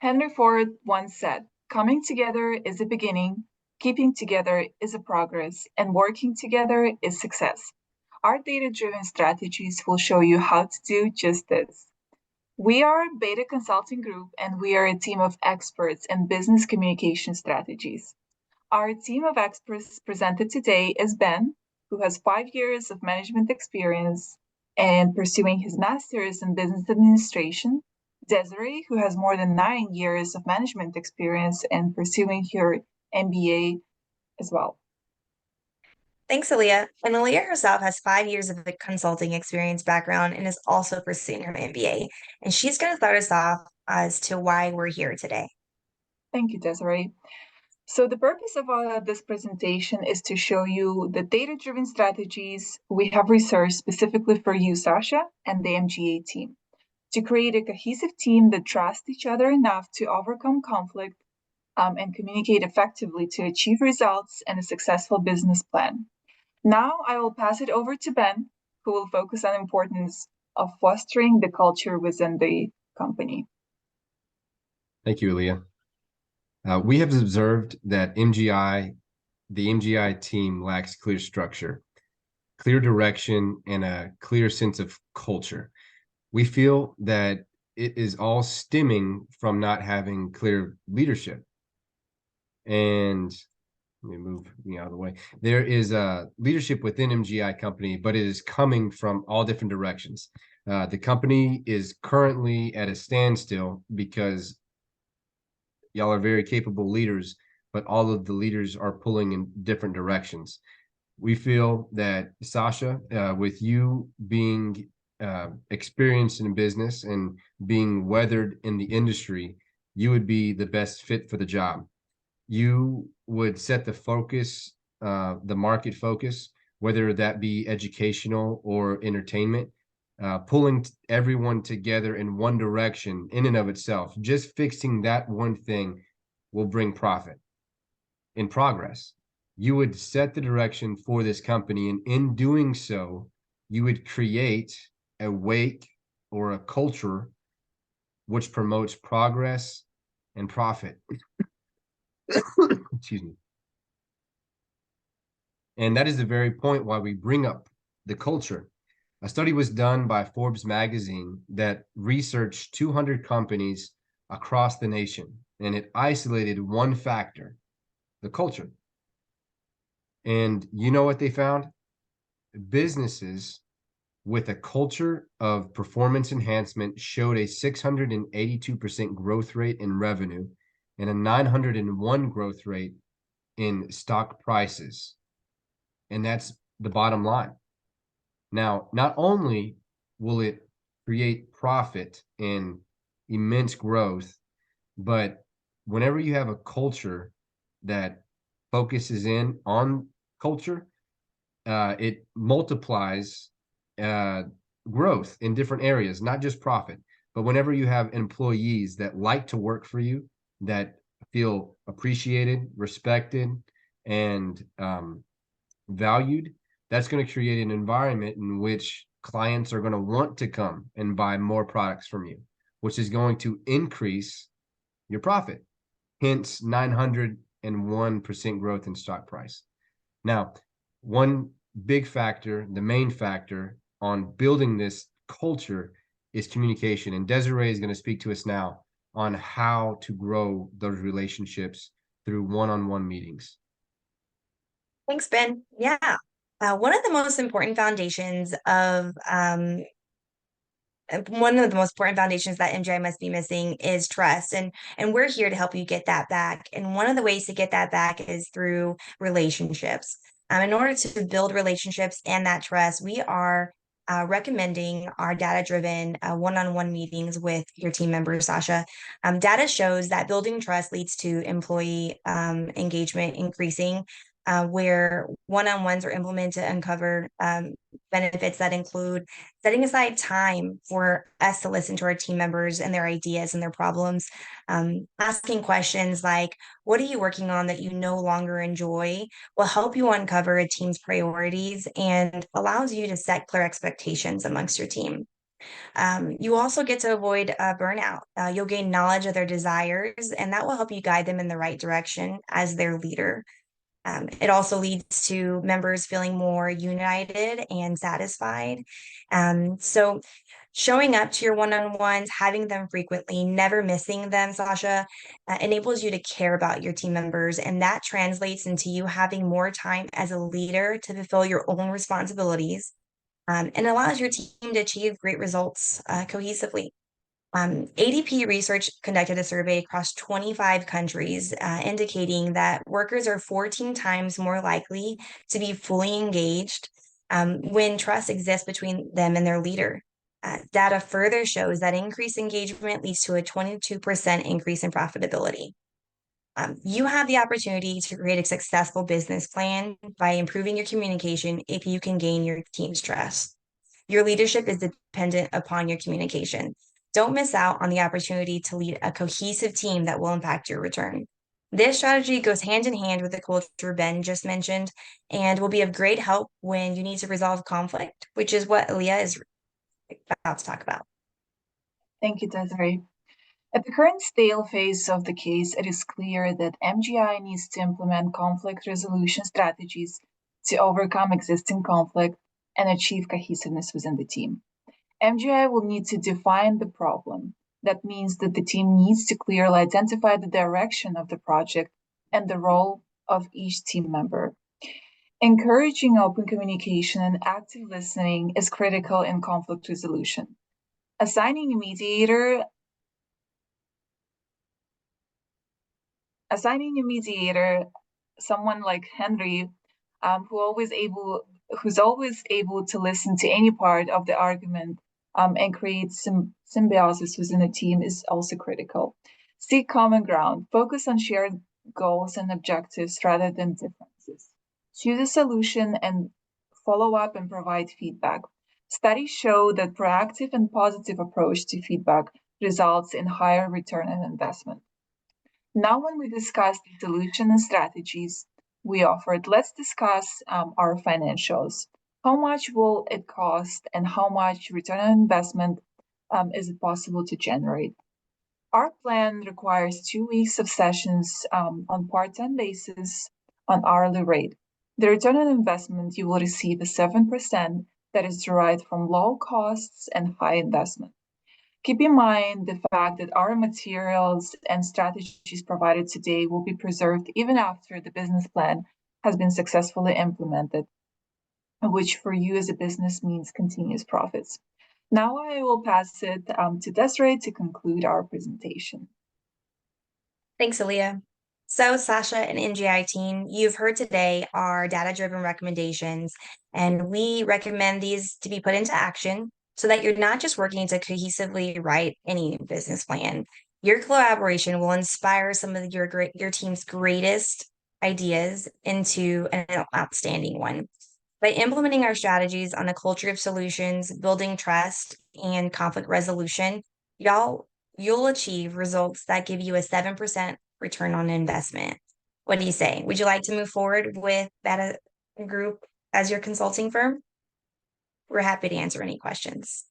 Henry Ford once said, "Coming together is a beginning, keeping together is a progress, and working together is success." Our data-driven strategies will show you how to do just this. We are a Beta Consulting Group, and we are a team of experts in business communication strategies. Our team of experts presented today is Ben, who has 5 years of management experience and pursuing his master's in business administration. Desiree, who has more than 9 years of management experience and pursuing her MBA as well. Thanks, Aaliyah. And Aaliyah herself has 5 years of consulting experience background and is also pursuing her MBA. And she's going to start us off as to why we're here today. Thank you, Desiree. So the purpose of this presentation is to show you the data-driven strategies we have researched specifically for you, Sasha, and the MGA team, to create a cohesive team that trusts each other enough to overcome conflict and communicate effectively to achieve results and a successful business plan. Now I will pass it over to Ben, who will focus on the importance of fostering the culture within the company. Thank you, Aaliyah. We have observed that the MGI team lacks clear structure, clear direction, and a clear sense of culture. We feel that it is all stemming from not having clear leadership. And let me move me out of the way. There is leadership within MGI company, but it is coming from all different directions. The company is currently at a standstill because y'all are very capable leaders, but all of the leaders are pulling in different directions. We feel that Sasha, with you being experienced in business and being weathered in the industry, you would be the best fit for the job. You would set the focus, the market focus, whether that be educational or entertainment, pulling everyone together in one direction in and of itself. Just fixing that one thing will bring profit and progress. You would set the direction for this company, and in doing so, you would create a wake or a culture which promotes progress and profit. Excuse me. And that is the very point why we bring up the culture. A study was done by Forbes magazine that researched 200 companies across the nation, and it isolated one factor, the culture. And you know what they found? Businesses with a culture of performance enhancement showed a 682% growth rate in revenue and a 901 growth rate in stock prices. And that's the bottom line. Now, not only will it create profit and immense growth, but whenever you have a culture that focuses in on culture, it multiplies growth in different areas, not just profit. But whenever you have employees that like to work for you, that feel appreciated, respected, and valued, that's going to create an environment in which clients are going to want to come and buy more products from you, which is going to increase your profit. Hence 901% growth in stock price. Now, one big factor, the main factor on building this culture is communication. And Desiree is going to speak to us now on how to grow those relationships through one-on-one meetings. Thanks, Ben. Yeah. One of the most important foundations that MGI must be missing is trust. And we're here to help you get that back. And one of the ways to get that back is through relationships. In order to build relationships and that trust, we are recommending our data-driven one-on-one meetings with your team members, Sasha. Data shows that building trust leads to employee engagement increasing, where one-on-ones are implemented to uncover benefits that include setting aside time for us to listen to our team members and their ideas and their problems, asking questions like, what are you working on that you no longer enjoy, will help you uncover a team's priorities and allows you to set clear expectations amongst your team. You also get to avoid burnout. You'll gain knowledge of their desires, and that will help you guide them in the right direction as their leader. It also leads to members feeling more united and satisfied. So showing up to your one-on-ones, having them frequently, never missing them, Sasha, enables you to care about your team members. And that translates into you having more time as a leader to fulfill your own responsibilities, and allows your team to achieve great results cohesively. ADP research conducted a survey across 25 countries, indicating that workers are 14 times more likely to be fully engaged when trust exists between them and their leader. Data further shows that increased engagement leads to a 22% increase in profitability. You have the opportunity to create a successful business plan by improving your communication if you can gain your team's trust. Your leadership is dependent upon your communication. Don't miss out on the opportunity to lead a cohesive team that will impact your return. This strategy goes hand in hand with the culture Ben just mentioned and will be of great help when you need to resolve conflict, which is what Aaliyah is about to talk about. Thank you, Desiree. At the current stale phase of the case, it is clear that MGI needs to implement conflict resolution strategies to overcome existing conflict and achieve cohesiveness within the team. MGI will need to define the problem. That means that the team needs to clearly identify the direction of the project and the role of each team member. Encouraging open communication and active listening is critical in conflict resolution. Assigning a mediator, someone like Henry, who's always able to listen to any part of the argument and create some symbiosis within a team is also critical. Seek common ground. Focus on shared goals and objectives rather than differences. Choose a solution and follow up and provide feedback. Studies show that proactive and positive approach to feedback results in higher return on investment. Now, when we discuss the solution and strategies we offered, let's discuss our financials. How much will it cost and how much return on investment is it possible to generate? Our plan requires 2 weeks of sessions on part-time basis on hourly rate. The return on investment you will receive is 7% that is derived from low costs and high investment. Keep in mind the fact that our materials and strategies provided today will be preserved even after the business plan has been successfully implemented, which for you as a business means continuous profits. Now I will pass it to Desiree to conclude our presentation. Thanks, Aaliyah. So, Sasha and NGI team, you've heard today our data-driven recommendations, and we recommend these to be put into action so that you're not just working to cohesively write any business plan. Your collaboration will inspire some of your team's greatest ideas into an outstanding one. By implementing our strategies on a culture of solutions, building trust, and conflict resolution, you'll achieve results that give you a 7% return on investment. What do you say? Would you like to move forward with that group as your consulting firm? We're happy to answer any questions.